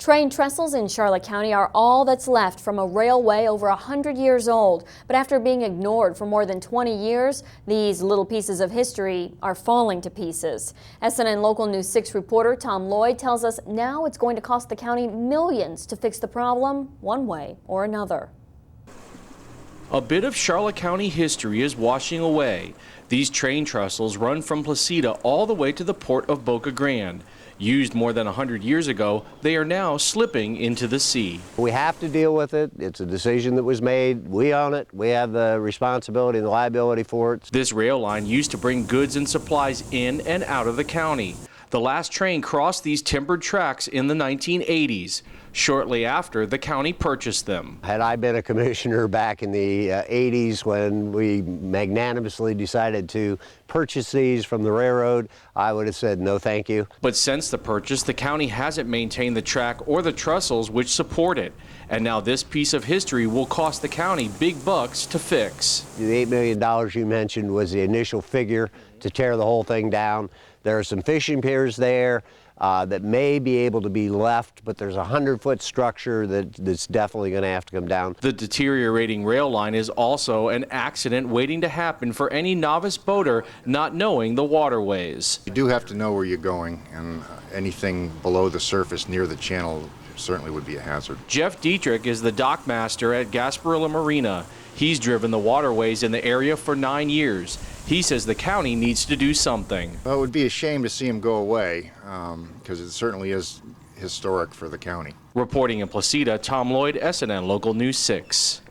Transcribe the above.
Train trestles in Charlotte County are all that's left from a railway over 100 years old. But after being ignored for more than 20 years, these little pieces of history are falling to pieces. SNN Local News 6 reporter Tom Lloyd tells us now it's going to cost the county millions to fix the problem one way or another. A bit of Charlotte County history is washing away. These train trestles run from Placida all the way to the port of Boca Grande. Used more than 100 years ago, they are now slipping into the sea. We have to deal with it. It's a decision that was made. We own it. We have the responsibility and the liability for it. This rail line used to bring goods and supplies in and out of the county. The last train crossed these timbered tracks in the 1980s. Shortly after, the county purchased them. Had I been a commissioner back in the 80s when we magnanimously decided to purchase these from the railroad, I would have said no thank you. But since the purchase, the county hasn't maintained the track or the trestles which support it. And now this piece of history will cost the county big bucks to fix. The $8 million you mentioned was the initial figure to tear the whole thing down. There are some fishing piers there that may be able to be left, but there's a 100-foot structure that's definitely going to have to come down. The deteriorating rail line is also an accident waiting to happen for any novice boater not knowing the waterways. You do have to know where you're going, and anything below the surface near the channel certainly would be a hazard. Jeff Dietrich is the dock master at Gasparilla Marina. He's driven the waterways in the area for 9 years. He says the county needs to do something. Well, it would be a shame to see him go away because it certainly is historic for the county. Reporting in Placida, Tom Lloyd, SNN Local News 6.